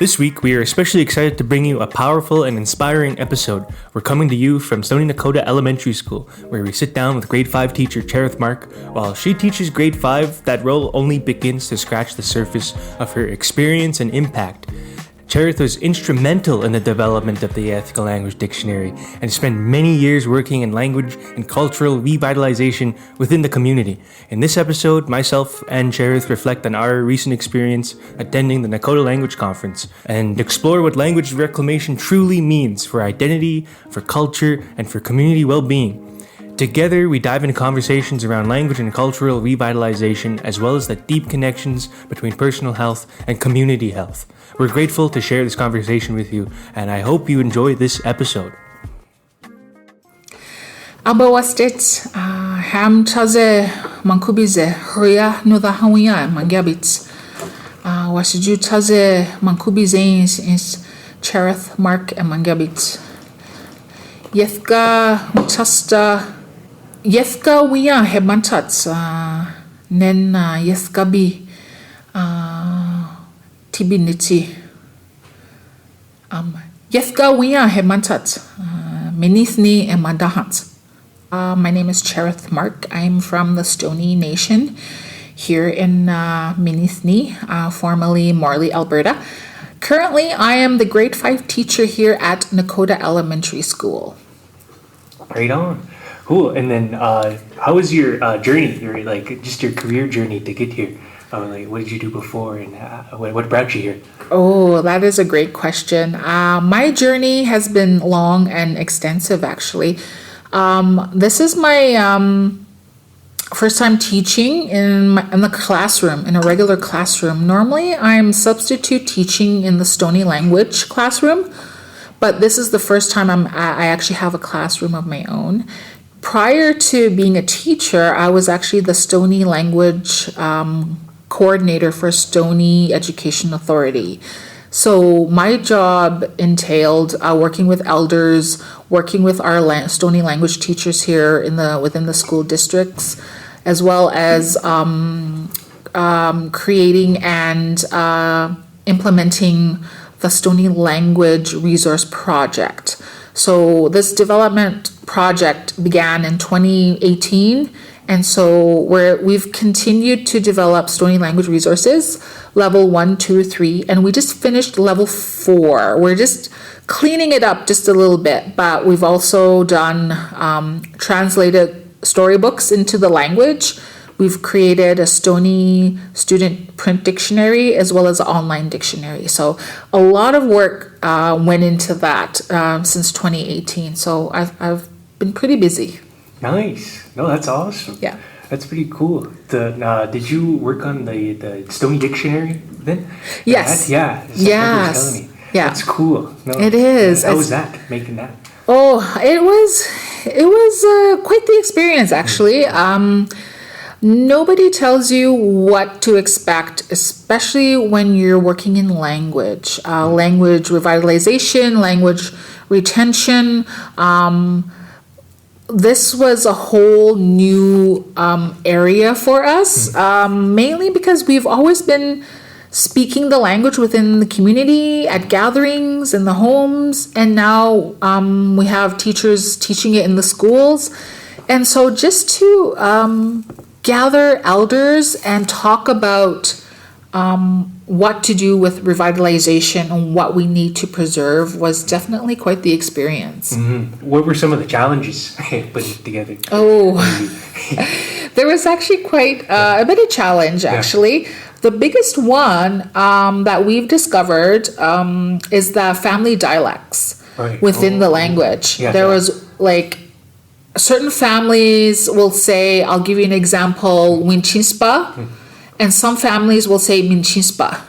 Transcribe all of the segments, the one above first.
This week, we are especially excited to bring you a powerful and inspiring episode. We're coming to you from Dānít'ádā Elementary School, where we sit down with grade 5 teacher Cherith Mark. While she teaches grade 5, that role only begins to scratch the surface of her experience and impact. Cherith was instrumental in the development of the Îyethka language dictionary and spent many years working in language and cultural revitalization within the community. In this episode, myself and Cherith reflect on our recent experience attending the Dānít'ádā Language Conference and explore what language reclamation truly means for identity, for culture, and for community well-being. Together, we dive into conversations around language and cultural revitalization, as well as the deep connections between personal health and community health. We're grateful to share this conversation with you, and I hope you enjoy this episode. Âba Wathtech, ham chaze mankubize hria no da hawia mangyabit. Wasiju chaze mankubize is Cherith Mark and mangyabit. Îyethka chasta Îyethka wiya hemantats nen Îyethka bi tibiniti Îyethka wiya hemantats menithni and madahat. My name is Cherith Mark. I'm from the Stoney Nation here in Menithni, formerly Morley, Alberta. Currently, I am the grade 5 teacher here at Dānít'ádā Elementary School. Right on. Cool. And then how was your journey, your career journey to get here? What did you do before and what brought you here? Oh, that is a great question. My journey has been long and extensive, actually. This is my first time teaching in the classroom, in a regular classroom. Normally, I'm substitute teaching in the Stoney language classroom, but this is the first time I actually have a classroom of my own. Prior to being a teacher, I was actually the Stoney language coordinator for Stoney Education Authority. So my job entailed working with elders, working with our Stoney language teachers here within the school districts, as well as creating and implementing the Stoney Language Resource Project. So this development project began in 2018, and so we've continued to develop Stoney language resources, level 1, 2, 3, and we just finished level 4. We're just cleaning it up just a little bit, but we've also done translated storybooks into the language. We've created a Stoney student print dictionary as well as an online dictionary. So a lot of work went into that since 2018. So I've been pretty busy. Nice. No, that's awesome. Yeah. That's pretty cool. Did you work on the Stoney dictionary then? Yes. Yes. Yes. Yeah. That's cool. No, it is. How was that, making that? Oh, it was quite the experience, actually. Nobody tells you what to expect, especially when you're working in language. Language revitalization, language retention. This was a whole new area for us, mainly because we've always been speaking the language within the community, at gatherings, in the homes, and now we have teachers teaching it in the schools. And so just to gather elders and talk about what to do with revitalization and what we need to preserve was definitely quite the experience. Mm-hmm. What were some of the challenges putting it together? Oh, there was actually quite a bit of challenge, actually. Yeah. The biggest one that we've discovered is the family dialects within the language. Yeah, there was certain families will say, I'll give you an example, Winchinspa, and some families will say Minchinspa.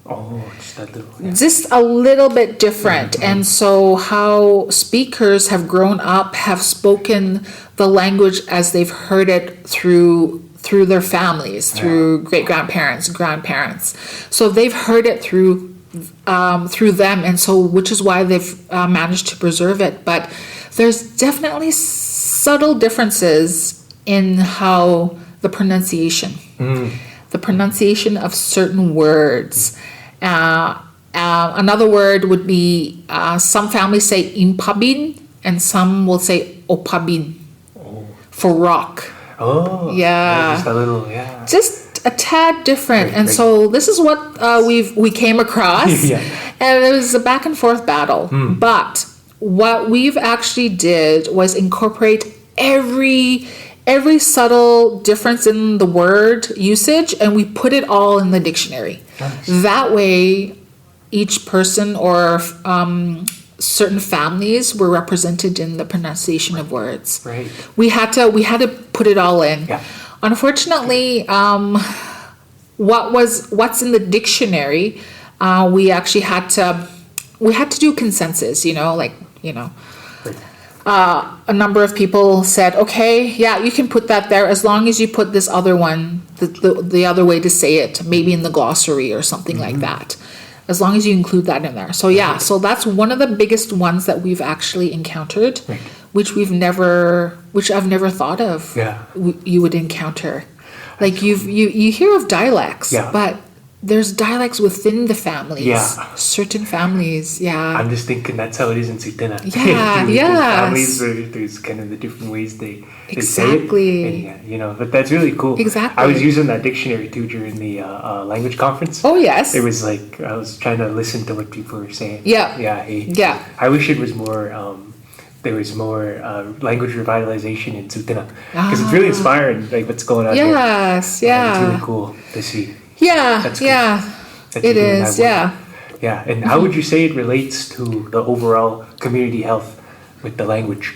Oh, just that little. Yeah. Just a little bit different. Mm-hmm. And so how speakers have grown up, have spoken the language as they've heard it through their families, through great-grandparents, grandparents. So they've heard it through them, and so which is why they've managed to preserve it. But there's definitely subtle differences in how the pronunciation of certain words. Another word would be, some families say impabin, and some will say opabin for rock. Oh, Yeah. just a little, yeah. Just a tad different. Right, and right. so this is what we came across. Yeah. And it was a back and forth battle. But what we've actually did was incorporate every subtle difference in the word usage, and we put it all in the dictionary. Nice. That way, each person or certain families were represented in the pronunciation of words. Right. We had to put it all in. Yeah. Unfortunately, what's in the dictionary, we actually had to do consensus. A number of people said, okay, yeah, you can put that there as long as you put this other one, the other way to say it, maybe in the glossary or something like that. As long as you include that in there. So yeah, so that's one of the biggest ones that we've actually encountered, which I've never thought of. Yeah. You would encounter, like you hear of dialects, but there's dialects within the families. Yeah. Certain families. Yeah. I'm just thinking that's how it is in Sitana. Yeah, Families, there's kind of the different ways they Exactly. say it. And, but that's really cool. Exactly. I was using that dictionary too during the language conference. Oh yes. It was like I was trying to listen to what people were saying. Yeah. Yeah. Yeah. I wish it was more. There was more language revitalization in Sutana because it's really inspiring. Like what's going on here. Yes. Yeah. Yeah. It's really cool to see. Yeah. That's good. Yeah. That It you're doing is. that Yeah. work. Yeah. And how would you say it relates to the overall community health with the language?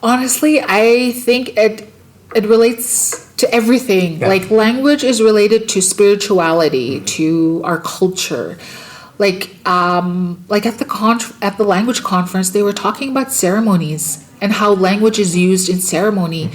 Honestly, I think it relates to everything. Yeah. Like language is related to spirituality, to our culture. Like at the language conference, they were talking about ceremonies and how language is used in ceremony.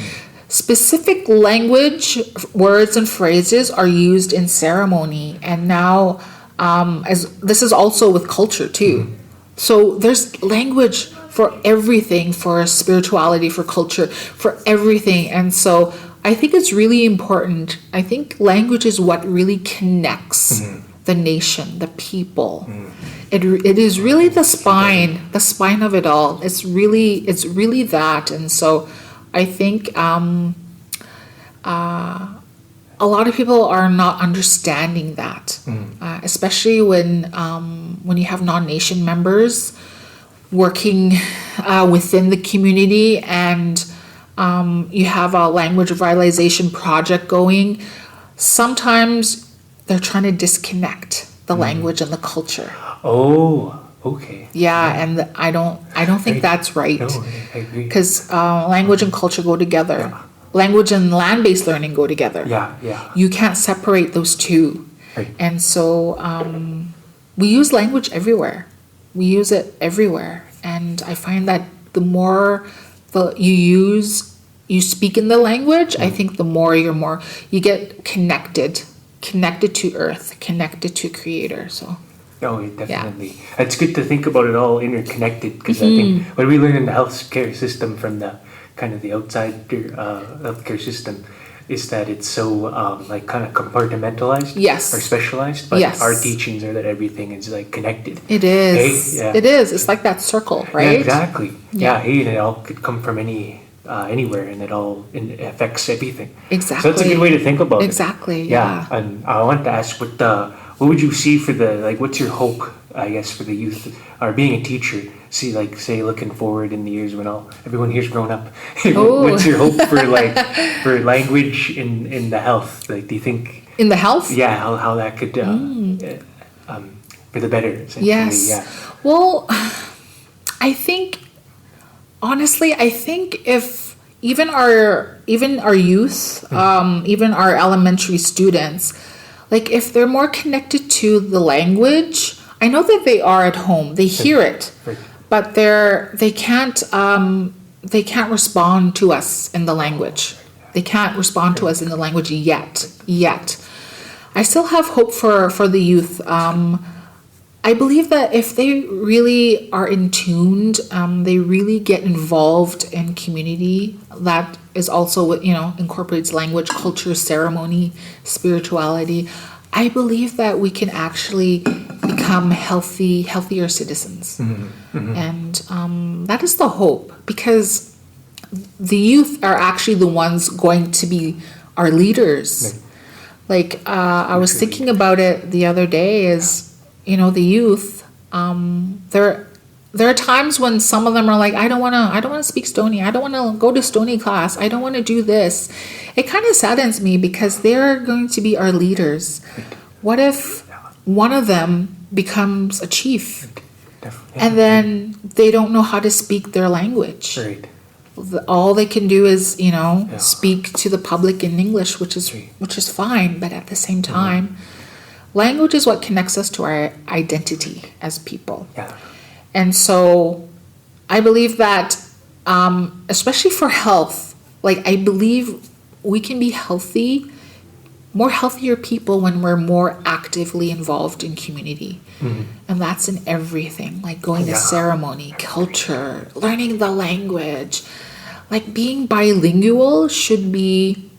Specific language, words and phrases are used in ceremony, and now as this is also with culture too. So there's language for everything, for spirituality, for culture, for everything. And so I think it's really important. I think language is what really connects the nation, the people. It is really the spine of it all. It's really that. And so I think a lot of people are not understanding that, especially when you have non-nation members working within the community, and you have a language revitalization project going. Sometimes they're trying to disconnect the language and the culture. Oh, okay. Yeah, and I don't think that's right. No, I agree. Because language and culture go together. Yeah. Language and land-based learning go together. Yeah. You can't separate those two. Right. And so we use language everywhere. We use it everywhere. And I find that the more you speak in the language, I think the more you get connected to earth, connected to creator. So Oh, definitely. It's good to think about it all interconnected, because I think what we learn in the healthcare system from the kind of the outside healthcare system is that it's so like kind of compartmentalized, Yes. or specialized. But Yes. our teachings are that everything is like connected. it is. Yeah. It is. It's like that circle, right? Yeah, exactly. Yeah. And it all could come from anywhere, and it affects everything. Exactly. So that's a good way to think about it. Exactly. Yeah. And I want to ask, what would you see for what's your hope, I guess, for the youth, or being a teacher? See, say, looking forward in the years when everyone here's grown up. Oh. What's your hope for for language in the health? Like, do you think? In the health? Yeah, how that could for the better. Essentially. Yes. Yeah. Well, I think honestly, if even our youth, even our elementary students, like if they're more connected to the language, I know that they are at home. They hear it, Right. but they can't respond to us in the language. They can't respond to us in the language yet. I still have hope for the youth. I believe that if they really are in tuned, they really get involved in community that is also, incorporates language, culture, ceremony, spirituality. I believe that we can actually become healthier citizens. And that is the hope, because the youth are actually the ones going to be our leaders. Like, I was thinking about it the other day is, the youth, there are times when some of them are like, I don't want to speak Stoney. I don't want to go to Stoney class. I don't want to do this. It kind of saddens me, because they're going to be our leaders. What if one of them becomes a chief and then they don't know how to speak their language? Right. All they can do is, speak to the public in English, which is fine. But at the same time, language is what connects us to our identity as people. Yeah. And so I believe that, especially for health, like, I believe we can be more healthier people when we're more actively involved in community. And that's in everything, like going to ceremony, culture, learning the language. Like, being bilingual should be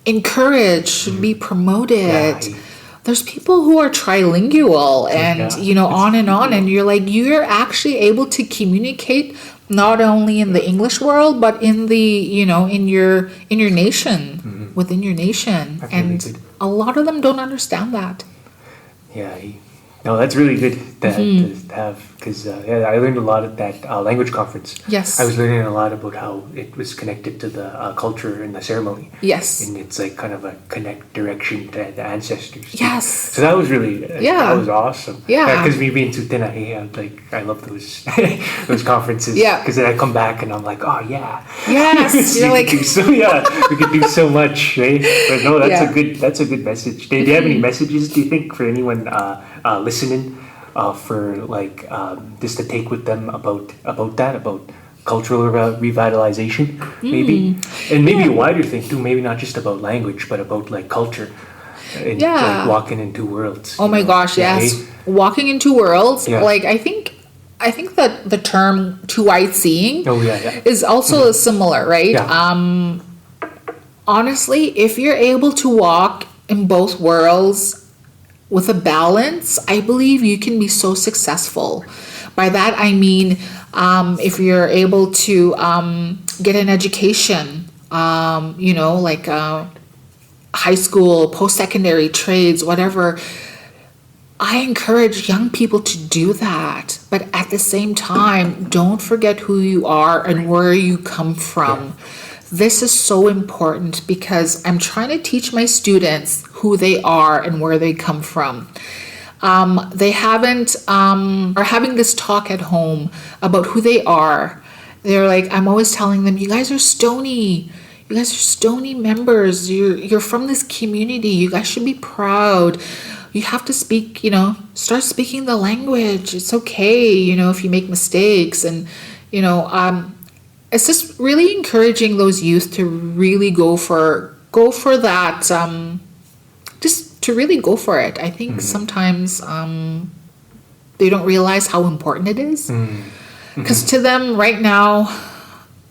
encouraged, should be promoted. There's people who are trilingual and, on and on. And you're like, you're actually able to communicate not only in the English world, but in the, in your nation, within your nation. That's and really good. A lot of them don't understand that. Yeah. No, that's really good to have, because I learned a lot at that language conference. Yes. I was learning a lot about how it was connected to the culture and the ceremony. Yes. And it's like kind of a connect direction to the ancestors. Yes. So that was really, that was awesome. Yeah. Because me being Tūtena, I love those those conferences. Yeah. Because then I come back and I'm like, oh yeah. Yes. You're like, we could do so much, right? But no, that's a good message. Do you have any messages, do you think, for anyone listening, for like just to take with them about cultural revitalization, maybe, and maybe a wider thing too, maybe not just about language, but about like culture, and like walking into worlds. Oh my gosh, yes, walking into worlds. Yeah. Like, I think that the term "two eyed seeing" is also similar, right? Yeah. Honestly, if you're able to walk in both worlds with a balance, I believe you can be so successful. By that I mean, if you're able to get an education, like high school, post-secondary, trades, whatever, I encourage young people to do that. But at the same time, don't forget who you are and where you come from. This is so important, because I'm trying to teach my students who they are and where they come from. They haven't, are having this talk at home about who they are. They're like, I'm always telling them, you guys are Stoney. You guys are Stoney members. You're from this community. You guys should be proud. You have to speak, start speaking the language. It's okay, if you make mistakes. And, it's just really encouraging those youth to really go for that, just to really go for it. I think sometimes they don't realize how important it is. Because to them right now,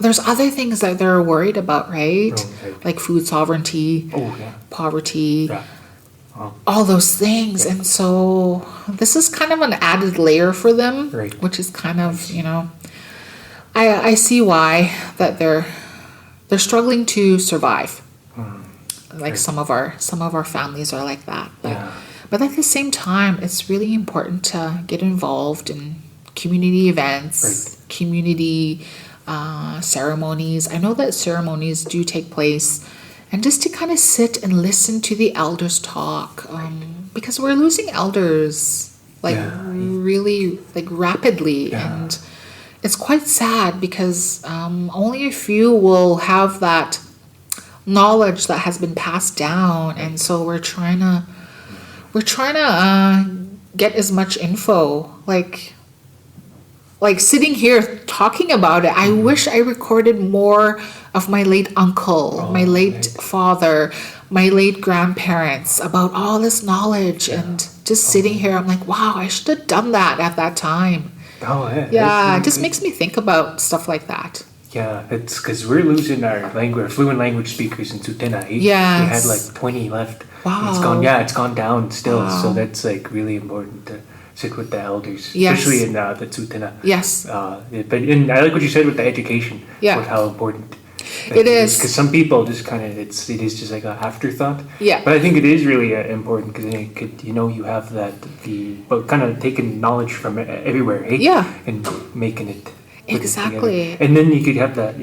there's other things that they're worried about, right? Like food sovereignty, poverty, all those things. And so this is kind of an added layer for them, which is kind of, I see why that they're struggling to survive. Like some of our families are like that. But at the same time, it's really important to get involved in community events, community ceremonies. I know that ceremonies do take place, and just to kind of sit and listen to the elders talk, because we're losing elders really rapidly, and it's quite sad, because only a few will have that knowledge that has been passed down, and so we're trying to get as much info, like sitting here talking about it. I wish I recorded more of my late uncle, my late father, my late grandparents, about all this knowledge, and just sitting here, I'm like, wow, I should have done that at that time. It just makes me think about stuff like that. Yeah, it's because we're losing our fluent language speakers in Tsuut'ina. Yes. We had like 20 left. Wow. It's gone down still. Wow. So that's like really important to sit with the elders, Yes. especially in the Tsuut'ina. Yes. But I like what you said with the education. Yeah. With how important It is. because some people just kind of it is just like an afterthought. Yeah. But I think it is really important because you have but kind of taking knowledge from everywhere, eh? Yeah. And making it. put it Exactly. together. And then you could have that,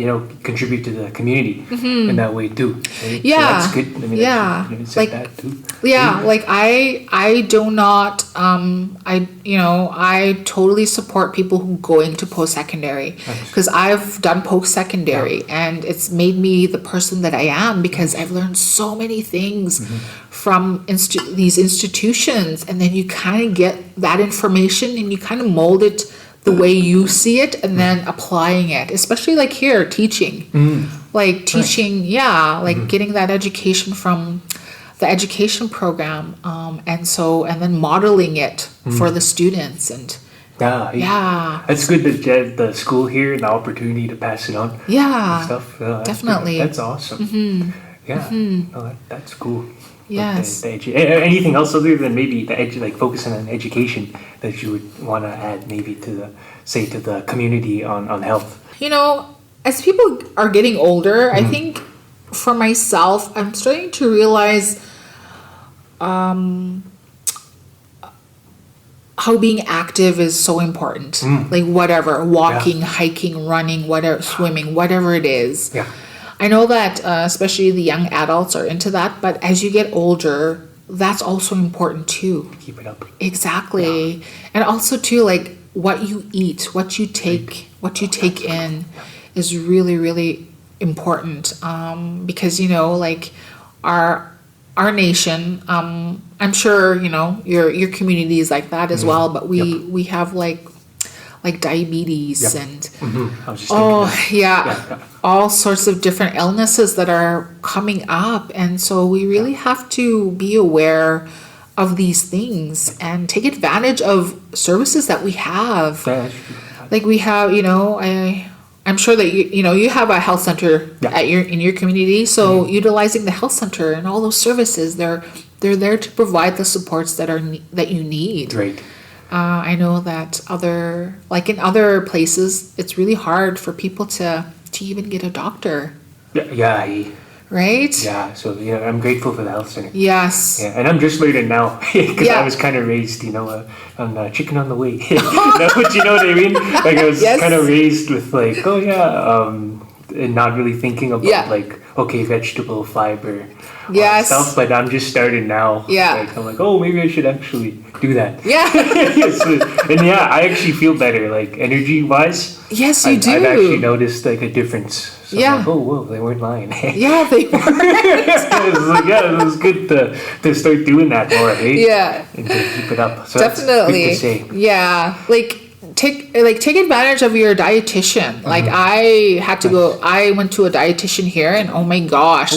contribute to the community in that way too. Right? Yeah. So that's good. I mean, Yeah. you said that too. Yeah, like I do not I totally support people who go into post-secondary because I've done post-secondary and it's made me the person that I am because I've learned so many things from these institutions, and then you kind of get that information and you kind of mold it the way you see it and then applying it, especially like here teaching, like teaching, getting that education from the education program, and then modeling it for the students and That's good that you had the school here and the opportunity to pass it on. Yeah, and stuff. definitely. That's awesome. Yeah, no, that's cool. Yes. Anything else other than maybe like focusing on education that you would want to add maybe to the community on health? As people are getting older, I think for myself, I'm starting to realize how being active is so important. Like whatever, walking, hiking, running, whatever, swimming, whatever it is. Yeah. I know that especially the young adults are into that, but as you get older, that's also important too. Keep it up. Exactly. Yeah. And also too, like what you eat, what you take in is really, really important. Because, like our nation, I'm sure, your community is like that as well, but we have like diabetes and I was just all sorts of different illnesses that are coming up, and so we really have to be aware of these things and take advantage of services that we have. Like we have, I'm sure that you have a health center in your community, so utilizing the health center and all those services, they're there to provide the supports that you need. Right. I know that in other places, it's really hard for people to even get a doctor. Yeah. Right? Yeah, so I'm grateful for the health center. Yes. Yeah, and I'm just learning now because I was kind of raised, on chicken on the way. But you know what I mean? Like I was kind of raised with like, and not really thinking about like, okay, vegetable fiber. Stuff, but I'm just starting now. Yeah. Like, I'm like, maybe I should actually do that. Yeah. I actually feel better, like energy wise. Yes, you do. I've actually noticed like a difference. So I'm like, whoa, they weren't lying. Yeah, they weren't. It was good to start doing that more, right? Yeah. And to keep it up. So definitely. That's good to say. Yeah. Take advantage of your dietitian. Like I went to a dietitian here, and oh my gosh,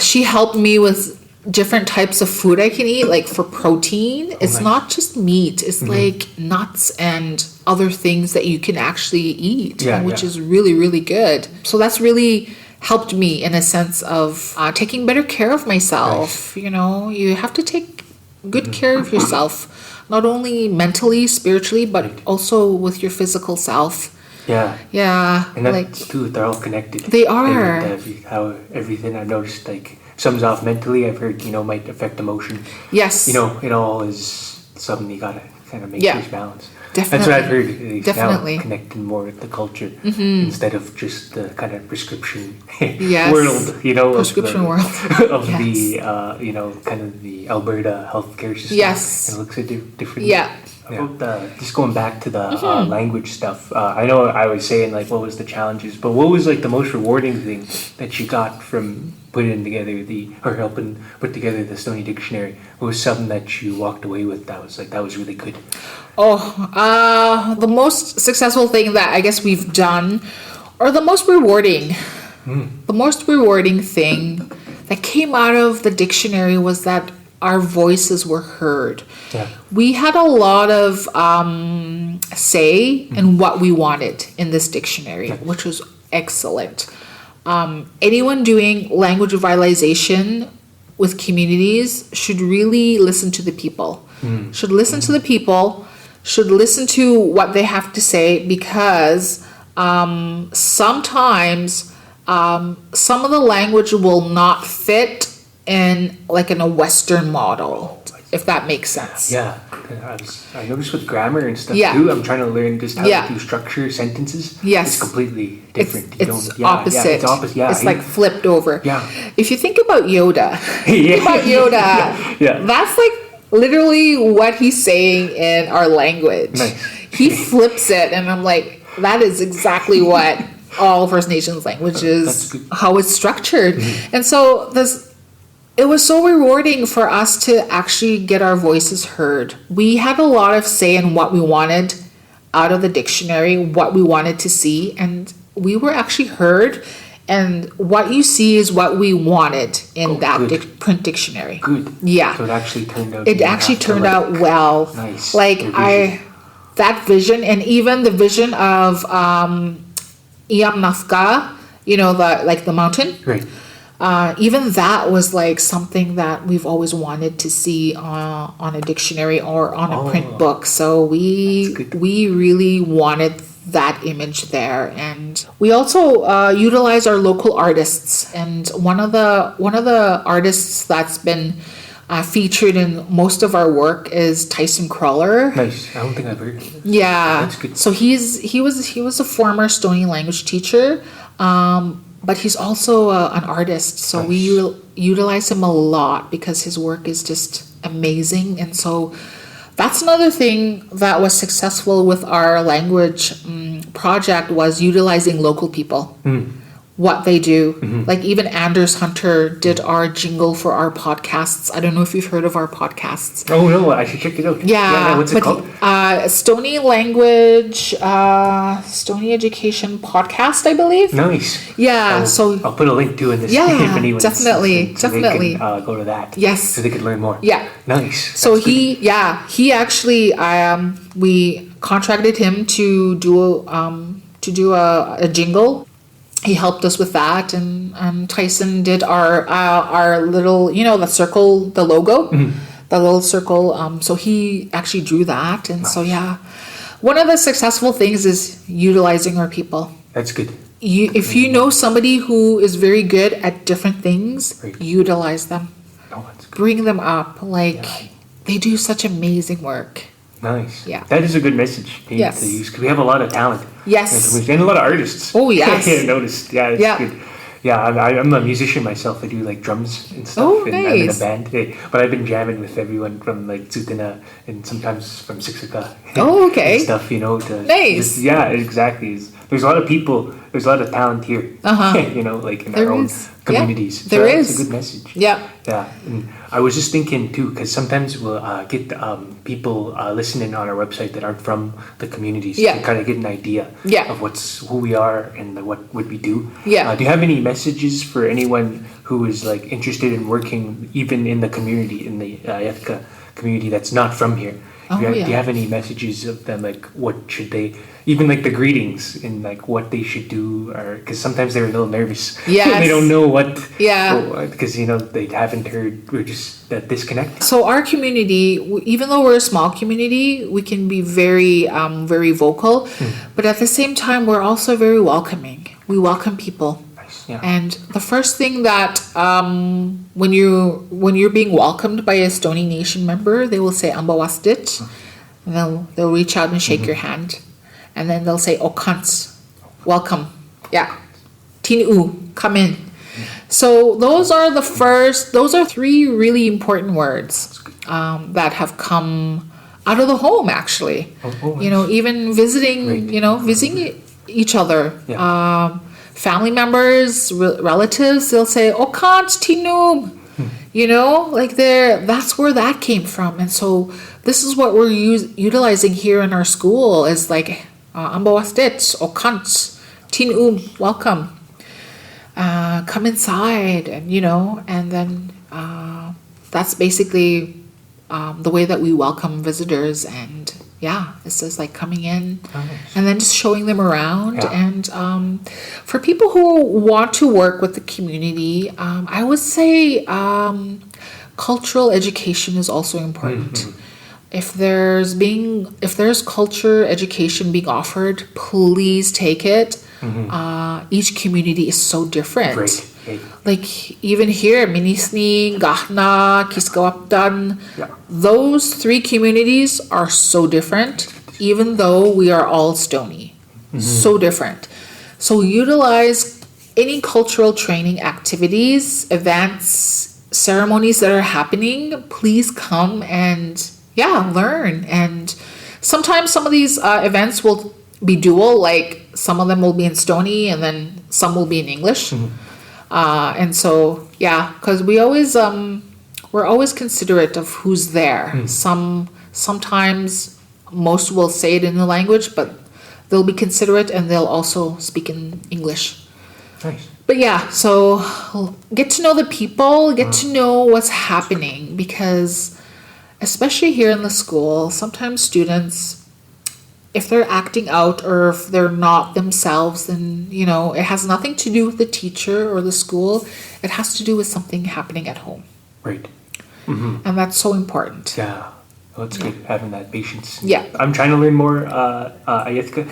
she helped me with different types of food I can eat, like for protein. It's not just meat, it's like nuts and other things that you can actually eat, which is really, really good. So that's really helped me in a sense of taking better care of myself. Nice. You have to take good care of yourself, not only mentally, spiritually, but also with your physical self. Yeah. Yeah. And that's too, they're all connected. They are. How everything I've noticed, like, sums off mentally, I've heard, might affect emotion. Yes. It all is something you gotta kind of make this balance. Definitely. That's what I've heard. Definitely. Now connecting more with the culture instead of just the kind of prescription world, prescription world of the, kind of the Alberta healthcare system. Yes. And it looks different. Yeah. About just going back to the language stuff, I know I was saying like what was the challenges, but what was like the most rewarding thing that you got from putting together helping put together the Stoney Dictionary? What was something that you walked away with that was really good? The most successful thing that I guess we've done, or the most rewarding thing that came out of the dictionary was that our voices were heard. Yeah. We had a lot of say in what we wanted in this dictionary, which was excellent. Anyone doing language revitalization with communities should really listen to the people. Should listen to the people, should listen to what they have to say, because sometimes some of the language will not fit in a Western model, if that makes sense. Yeah, I noticed with grammar and stuff Yeah. too. I'm trying to learn just how Yeah. to structure sentences. Yes. It's completely different. It's opposite. It's opposite. Yeah, It's like flipped over. Yeah. If you think about Yoda, Yeah. that's like literally what he's saying in our language. Nice. He flips it, and I'm like, that is exactly what all First Nations languages, how it's structured. And so it was so rewarding for us to actually get our voices heard. We had a lot of say in what we wanted out of the dictionary, what we wanted to see, and we were actually heard. And what you see is what we wanted in print dictionary. Good. Yeah. So it actually turned out. It actually turned out well. Nice. That vision, and even the vision of Îyethka, the mountain. Right. Even that was like something that we've always wanted to see on a dictionary or on a print book. So we really wanted that image there, and we also utilize our local artists. And one of the artists that's been featured in most of our work is Tyson Crawler. Nice. I don't think I've heard of it. Yeah. That's good. So he was a former Stony language teacher. But he's also an artist, so nice. we utilize him a lot because his work is just amazing. And so that's another thing that was successful with our language project, was utilizing local people, what they do. Like even Anders Hunter did our jingle for our podcasts. I don't know if you've heard of our podcasts. Oh no, I should check it out. Yeah, what's it called? Stony Language, Stony Education Podcast, I believe. Nice. Yeah, I'll put a link to in this. Yeah, if anyone's definitely. listening, so they can, go to that. Yes. So they can learn more. Yeah. Nice. So he actually, we contracted him to do a jingle. He helped us with that, and Tyson did our little, the circle, the logo, the little circle. So he actually drew that, and so yeah, one of the successful things is utilizing our people. That's good. If you know somebody who is very good at different things, utilize them. Oh, that's good. Bring them up. They do such amazing work. Nice. Yeah. That is a good message to use, because we have a lot of talent. Yes. And a lot of artists. Oh, yes. I noticed. Yeah, it's good. Yeah, I'm a musician myself. I do drums and stuff. Oh, and I'm in a nice. band today. But I've been jamming with everyone from Dānít'ádā and sometimes from Îyethka. Oh, okay. And stuff, Nice. Exactly. There's a lot of people, there's a lot of talent here. In There our own is. communities. Yeah, there is. It's a good message. Yeah. Yeah, and I was just thinking too, because sometimes we'll get people listening on our website that aren't from the communities to kind of get an idea of who we are and what we do. Yeah. Do you have any messages for anyone who is interested in working even in the community, in the Îyethka community that's not from here? Do you have any messages of them, what should they, even the greetings and what they should do, or because sometimes they're a little nervous. Yes. They don't know what. Yeah. Because they haven't heard. We're just that disconnect. So our community, even though we're a small community, we can be very, very vocal, but at the same time, we're also very welcoming. We welcome people. Yeah. And the first thing that when you're being welcomed by a Stony Nation member, they will say Âba Wathtech, and they'll reach out and shake your hand, and then they'll say Okants, welcome, yeah, Tinu, come in. So those are three really important words that have come out of the home, actually. Even visiting, visiting each other. Yeah. Family members, relatives, they'll say, Okant Tinub, that's where that came from. And so this is what we're utilizing here in our school is Âba Wathtech, Okant, Tinub, welcome. Come inside, and then that's basically the way that we welcome visitors. And yeah, it's just like coming in and then just showing them around. Yeah. And for people who want to work with the community, I would say cultural education is also important. If there's culture education being offered, please take it. Each community is so different. Right. Like even here, Minisni, Gahna, Kiskawaptan, those three communities are so different, even though we are all Stony. So different. So utilize any cultural training activities, events, ceremonies that are happening. Please come and learn. And sometimes some of these events will be dual, like some of them will be in Stony and then some will be in English. And so, because we're always considerate of who's there. Sometimes most will say it in the language, but they'll be considerate and they'll also speak in English. Nice. But so get to know the people, get to know what's happening, because especially here in the school, sometimes students, if they're acting out or if they're not themselves, then, it has nothing to do with the teacher or the school. It has to do with something happening at home. Right. And that's so important. Yeah. Well, it's good having that patience. Yeah. I'm trying to learn more Îyethka.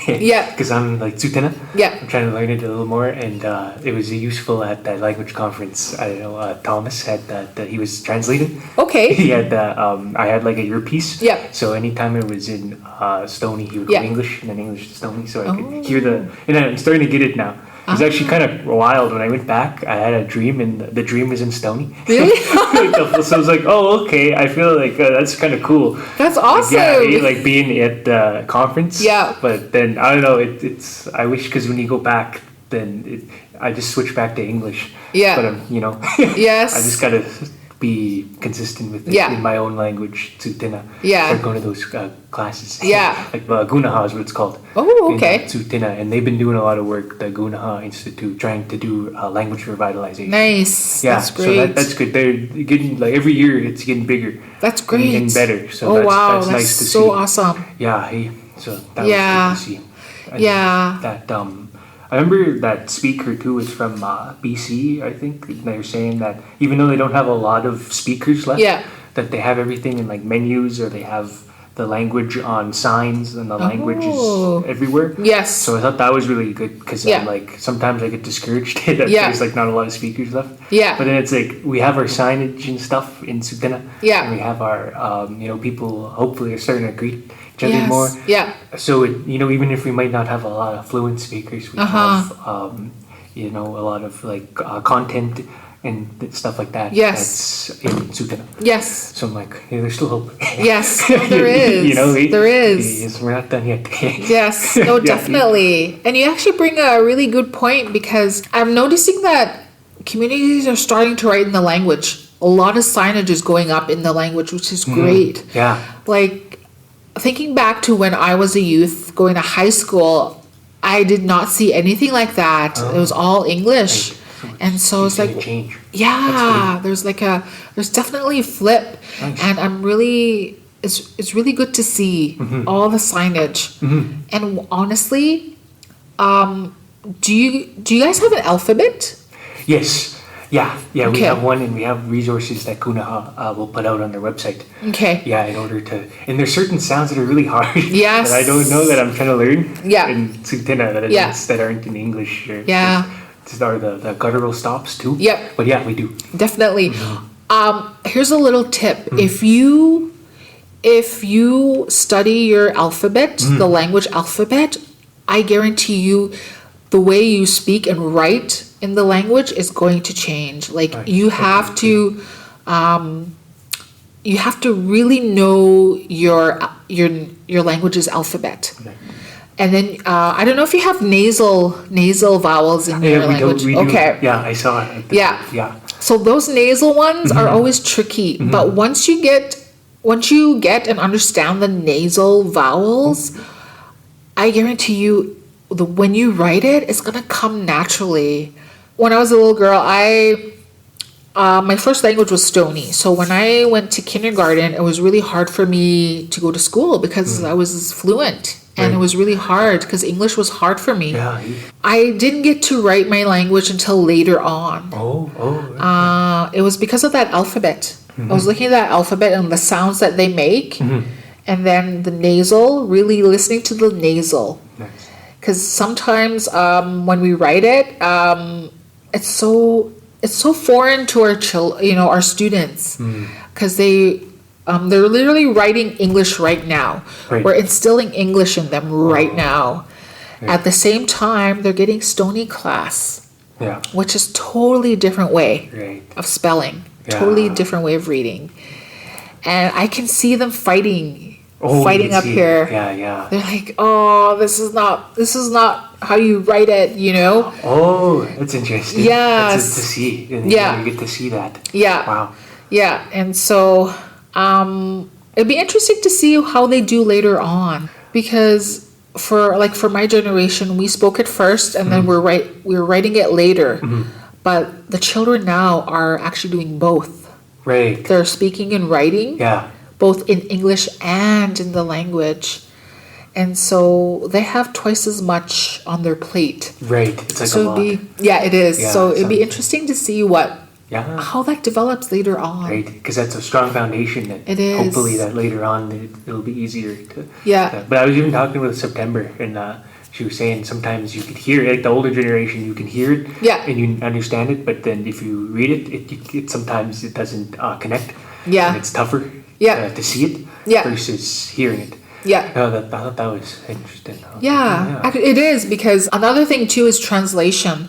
Because I'm like Tsutena. Yeah. I'm trying to learn it a little more, and it was useful at that language conference. I don't know, Thomas had that he was translating. Okay. He had I had like a earpiece. Yeah. So anytime it was in Stony, he would go English and then English to Stony, so I could hear and I'm starting to get it now. It was actually kind of wild. When I went back, I had a dream, and the dream was in Stony. Really? So I was like, oh, okay. I feel like that's kind of cool. That's awesome. Like being at the conference. Yeah. But then, I don't know, it's I wish, because when you go back, then I just switch back to English. Yeah. But, Yes. I just got to be consistent with it in my own language, Tsutena. Yeah. Start going to those classes. Yeah. Like Gunaha is what it's called. Oh, okay. In Tsutena. And they've been doing a lot of work, the Gunaha Institute, trying to do language revitalization. Nice. Yeah, that's great. So that's good. They're getting, like, every year it's getting bigger. That's great. And getting better. So that's nice to see. so awesome. Yeah, so that was good to see. And that I remember that speaker too was from BC, I think. They're saying that even though they don't have a lot of speakers left, that they have everything in like menus, or they have the language on signs, and the language is everywhere. Yes. So I thought that was really good, because like sometimes I get discouraged that there's like not a lot of speakers left. Yeah. But then it's like we have our signage and stuff in Tsutena. Yeah. And we have our people hopefully are starting to greet each other more. Yeah. So even if we might not have a lot of fluent speakers, we have a lot of like content and stuff like that. Yes. That's in Tsutena. Yes. So I'm like, there's still hope. Yes, there is. There is. Yes, we're not done yet. Yes, no, definitely. And you actually bring a really good point, because I'm noticing that communities are starting to write in the language. A lot of signage is going up in the language, which is great. Yeah. Like, thinking back to when I was a youth going to high school, I did not see anything like that. It was all English. And so it's like, change. There's definitely a flip. Nice. And I'm really, it's really good to see all the signage. And honestly, do you guys have an alphabet? Yes. Yeah, we Okay. have one, and we have resources that Gunaha will put out on their website. Okay. Yeah, in order to, and there's certain sounds that are really hard. Yes. That I don't know, that I'm trying to learn. Yeah. In Tsutena that aren't in English. Or the guttural stops too. Yep. But yeah, we do. Definitely. Here's a little tip. If you study your alphabet, the language alphabet, I guarantee you the way you speak and write in the language is going to change. Like you have to really know your language's alphabet. Okay. And then I don't know if you have nasal vowels in your language. We do. Okay. Yeah, I saw it. Yeah. So those nasal ones are always tricky, but once you get and understand the nasal vowels, I guarantee you, when you write it, it's gonna come naturally. When I was a little girl, I my first language was Stony. So when I went to kindergarten, it was really hard for me to go to school because I was fluent. And it was really hard because English was hard for me. Yeah. I didn't get to write my language until later on. It was because of that alphabet. I was looking at that alphabet and the sounds that they make. And then the nasal, really listening to the nasal. Nice. Because sometimes when we write it, it's so foreign to our students. Because they're literally writing English right now. Right. We're instilling English in them right now. Right. At the same time, they're getting Stony class, Yeah. which is totally different way Right. of spelling, Yeah. totally different way of reading. And I can see them fighting You can up see it. here. Yeah. They're like, oh, this is not how you write it, Oh, that's interesting. Yes. That's to see. And Yeah. You get to see that. Yeah. Wow. Yeah, and so it'd be interesting to see how they do later on, because for my generation, we spoke it first and then we're writing it later. But the children now are actually doing both. Right. They're speaking and writing, Yeah. both in English and in the language. And so they have twice as much on their plate. Right. It's like a lot. It is. Yeah, So it'd be sounds- interesting to see how that develops later on. Right. Because that's a strong foundation. That It is. Hopefully that later on it'll be easier to. Yeah. But I was even talking with September, and she was saying sometimes you could hear it, like the older generation, you can hear it. Yeah. And you understand it, but then if you read it sometimes it doesn't connect. Yeah. And it's tougher. Yeah. To see it. Yeah. Versus hearing it. Yeah. Oh, I thought that was interesting. Yeah, actually, it is, because another thing too is translation.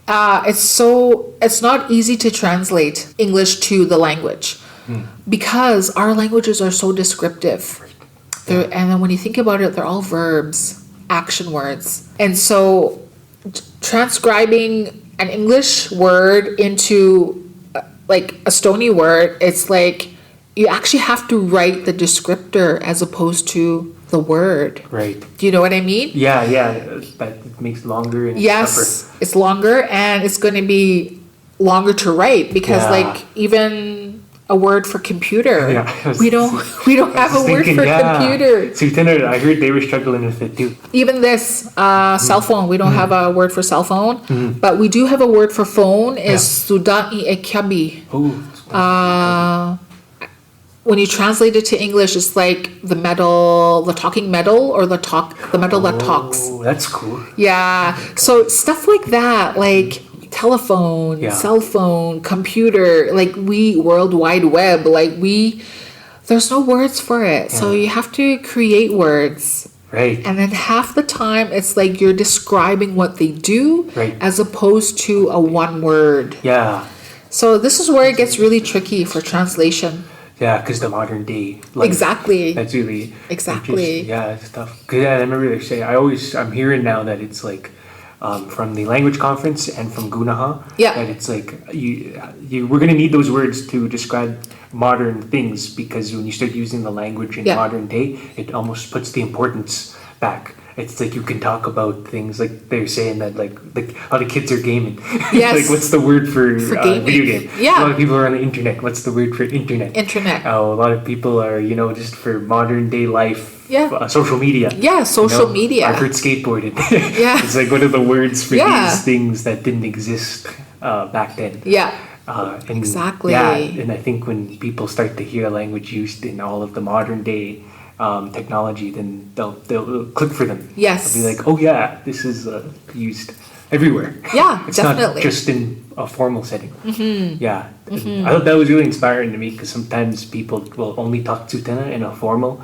It's not easy to translate English to the language because our languages are so descriptive. And then when you think about it, they're all verbs, action words. And so transcribing an English word into like a Stony word, it's like you actually have to write the descriptor as opposed to the word. Right. Do you know what I mean? Yeah. That makes longer and Yes, tougher. it's longer, and it's going to be longer to write because, Yeah. even a word for computer, Yeah, we don't have a word for computer. Sultan, I heard they were struggling with it too. Even this cell phone, we don't have a word for cell phone, but we do have a word for phone. Is Dānít'ádā. Oh. When you translate it to English, it's like the talking metal, or the metal that talks. Oh, that's cool. Yeah. So stuff like that, like telephone, Yeah. cell phone, computer, World Wide Web, there's no words for it. So you have to create words. Right. And then half the time it's like you're describing what they do Right. as opposed to a one word. Yeah. So this is where it gets really tricky for translation. Yeah, because the modern day life. Exactly. That's really Exactly. Yeah, it's tough. Cause I remember they say I'm hearing now that it's like from the language conference and from Gunaha. Yeah. That it's like we're gonna need those words to describe modern things, because when you start using the language in Yeah. modern day, it almost puts the importance back. It's like you can talk about things like they're saying that like how the kids are gaming. Yes. Like what's the word for gaming. video game? Yeah. A lot of people are on the internet. What's the word for internet? Internet. Oh, a lot of people are, just for modern day life. Yeah. Social media. Yeah, social media. I've heard skateboarded. Yeah. It's like one of the words for Yeah. these things that didn't exist back then. Yeah. And Exactly. Yeah, and I think when people start to hear a language used in all of the modern day technology, then they'll click for them. Yes. They'll be like, oh yeah, this is used everywhere. Yeah, It's definitely. not just in a formal setting. Yeah. And I thought that was really inspiring to me, because sometimes people will only talk Tsutena in a formal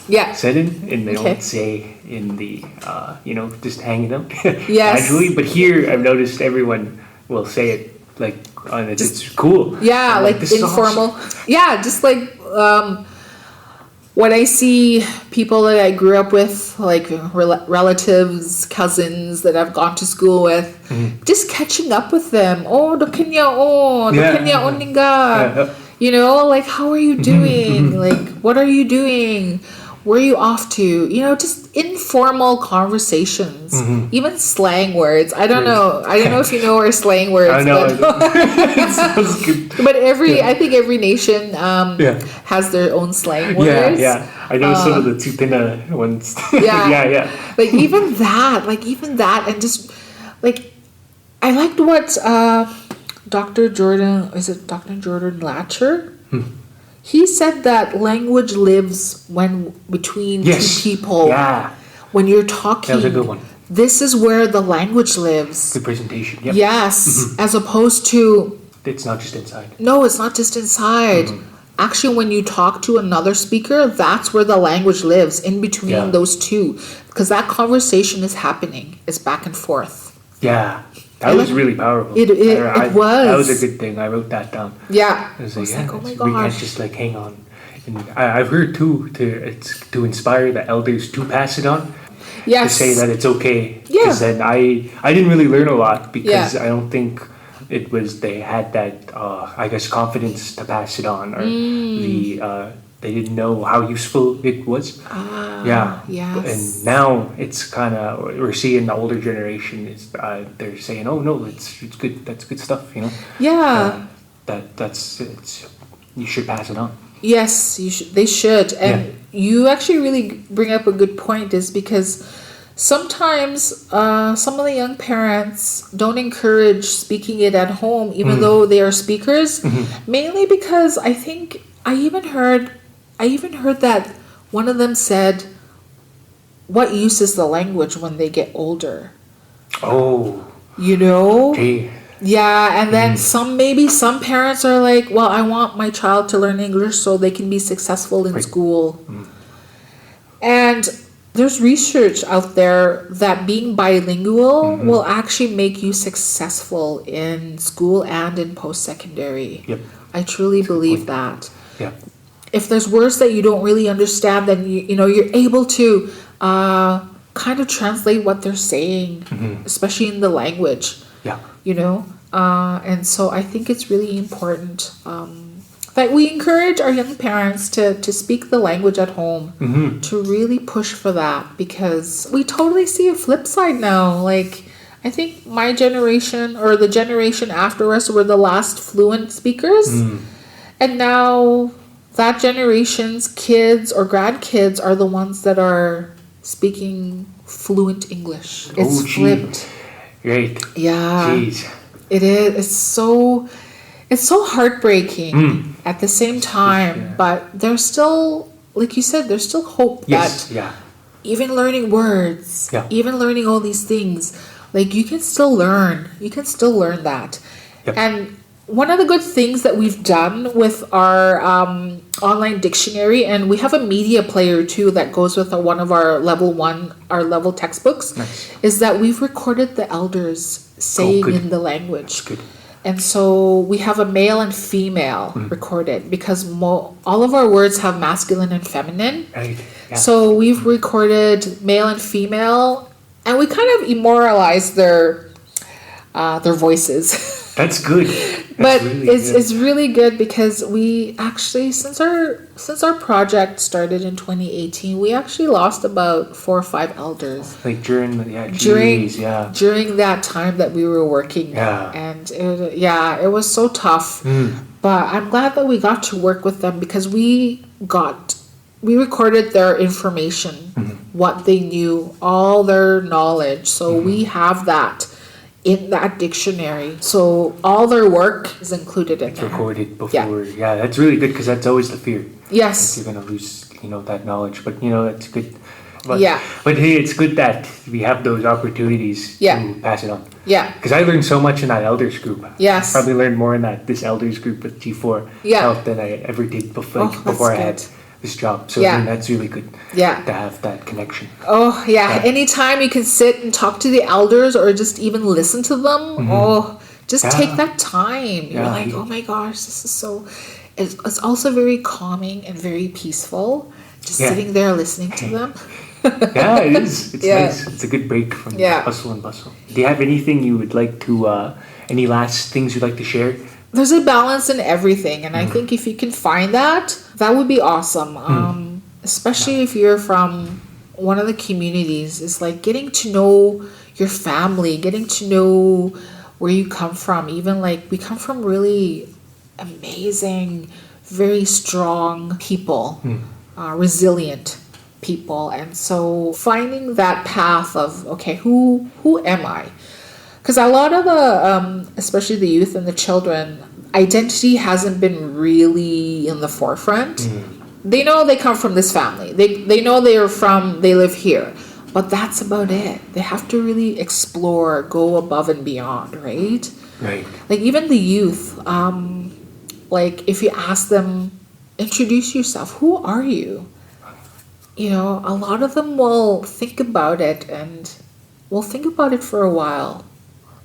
Yeah. setting, and they Okay. don't say in the just hanging out Yes. casually. But here I've noticed everyone will say it like it's cool. Yeah, I'm like this is informal. awesome. Yeah, just like when I see people that I grew up with, like relatives, cousins that I've gone to school with, just catching up with them. Oh, dokenya on, Yeah. dokenya oninga. Yeah. Like, how are you doing? Like, what are you doing? Where are you off to? You know, just informal conversations, even slang words. I don't know. I don't know if you know our slang words. I know. But, It sounds good. but I think every nation has their own slang words. Yeah. I know some of the Tupina ones. Yeah. Yeah. Like even that, and just like I liked what Dr. Jordan Latcher? He said that language lives when between two people. Yeah. When you're talking, That was a good one. this is where the language lives. Good presentation. Yep. Yes, as opposed to It's not just inside. no, it's not just inside. Actually, when you talk to another speaker, that's where the language lives, in between those two, because that conversation is happening. It's back and forth. Yeah. That was really powerful. It was. That was a good thing. I wrote that down. Yeah. I was I was like, like, oh my we can't gosh. just like hang on. And I've heard too it's to inspire the elders to pass it on. Yes. To say that it's okay. Yeah. Because then I didn't really learn a lot because Yeah. I don't think it was they had that I guess confidence to pass it on, or they didn't know how useful it was. Yeah. Yes. And now it's kind of we're seeing the older generation is they're saying, oh no, it's good, that's good stuff, you know. Yeah. That's you should pass it on. Yes, you should. They should. And you actually really bring up a good point, is because sometimes some of the young parents don't encourage speaking it at home, even though they are speakers. Mainly because I think I even heard that one of them said, "What use is the language when they get older?" Oh, You know. gee. Yeah, and then some parents are like, well, I want my child to learn English so they can be successful in school. And there's research out there that being bilingual will actually make you successful in school and in post-secondary. Yep. I truly believe that. Yeah. If there's words that you don't really understand, then you know you're able to kind of translate what they're saying, especially in the language. Yeah. You know, and so I think it's really important that we encourage our young parents to speak the language at home, to really push for that, because we totally see a flip side now. Like, I think my generation or the generation after us were the last fluent speakers, and now that generation's kids or grandkids are the ones that are speaking fluent English. It's flipped. Great. Yeah. Jeez. It is. It's so heartbreaking at the same time, but there's still, like you said, there's still hope Yes. that Yeah. even learning words, even learning all these things, like you can still learn. You can still learn that. Yep. And one of the good things that we've done with our online dictionary, and we have a media player too that goes with one of our level textbooks, is that we've recorded the elders saying in the language. Good. And so we have a male and female recorded, because all of our words have masculine and feminine. Right. Yeah. So we've recorded male and female, and we kind of immortalize their voices. That's good. But really it's really good, because we actually, since our project started in 2018, we actually lost about 4 or 5 elders like during during that time that we were working. And it was so tough. But I'm glad that we got to work with them, because we recorded their information, what they knew, all their knowledge. So we have that in that dictionary. So all their work is included in there. recorded before. Yeah, that's really good, because that's always the fear. Yes. You're going to lose, that knowledge. But, that's good. But, Yeah. But hey, it's good that we have those opportunities to pass it on. Yeah. Because I learned so much in that elders group. Yes. Probably learned more in this elders group with G4 health than I ever did before I had this job. So I mean, that's really good to have that connection. Oh, yeah. Anytime you can sit and talk to the elders, or just even listen to them, just take that time. You're like, oh my gosh, this is so... It's also very calming and very peaceful, just sitting there listening to them. Yeah, it is. It's nice. It's a good break from hustle and bustle. Do you have anything you would like to... any last things you'd like to share? There's a balance in everything, and I think if you can find that, that would be awesome. especially if you're from one of the communities, is like getting to know your family, getting to know where you come from. Even like we come from really amazing, very strong people, resilient people. And so finding that path of, okay, who am I? Because a lot of the, especially the youth and the children, identity hasn't been really in the forefront. They know they come from this family. They know they live here. But that's about it. They have to really explore, go above and beyond, right? Right. Like even the youth, like if you ask them, introduce yourself, who are you? You know, a lot of them will think about it and will think about it for a while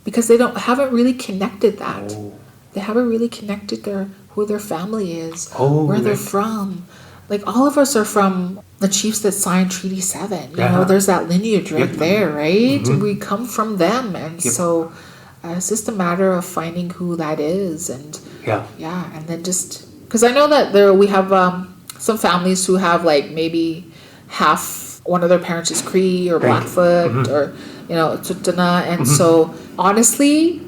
because they haven't really connected that. Oh. They haven't really connected who their family is, Oh, where they're right. from. Like all of us are from the chiefs that signed Treaty 7. You Yeah. know, there's that lineage right Yep. there, right? Mhm. We come from them. And Yep. so it's just a matter of finding who that is. And Yeah. and then just, because I know that we have some families who have like maybe half, one of their parents is Cree or Right. Blackfoot or, you know, Tsuut'ina. And so honestly,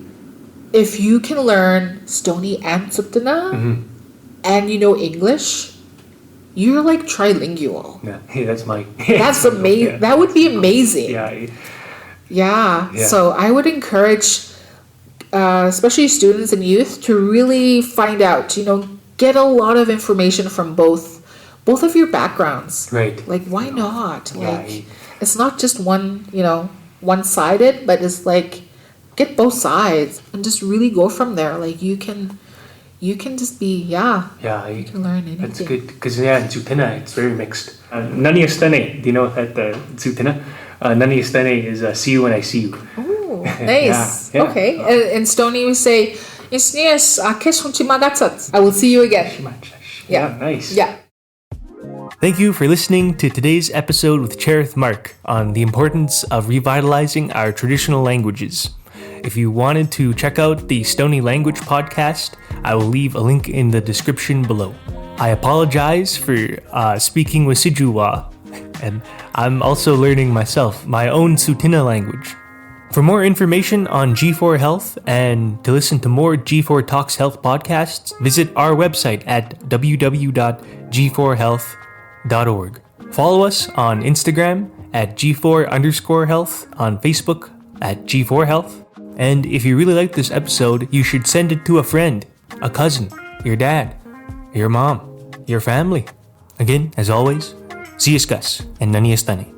if you can learn Stoney and Tsuut'ina and you know English, you're like trilingual. Yeah. Hey, that's my. That's amazing. Yeah. That would be amazing. Yeah. Yeah. Yeah. So I would encourage, especially students and youth, to really find out, you know, get a lot of information from both of your backgrounds. Right. Like, why not? Yeah. Like, it's not just one, you know, one-sided, but it's like, get both sides and just really go from there. Like, you can just be, Yeah. you can learn anything. That's good because in Tsuut'ina it's very mixed. Naniastane, do you know that Tsuut'ina? Naniastane is see you when I see you. Oh, nice. Yeah. Okay. And Stoney would say, yes, I will see you again. Yeah, nice. Yeah. Thank you for listening to today's episode with Cherith Mark on the importance of revitalizing our traditional languages. If you wanted to check out the Stoney Language podcast, I will leave a link in the description below. I apologize for speaking with Sijuwa, and I'm also learning myself my own Tsuut'ina language. For more information on G4 Health and to listen to more G4 Talks Health podcasts, visit our website at www.g4health.org. Follow us on Instagram at G4_health, on Facebook at G4 Health. And if you really like this episode, you should send it to a friend, a cousin, your dad, your mom, your family. Again, as always, Îyethka and Naniastane.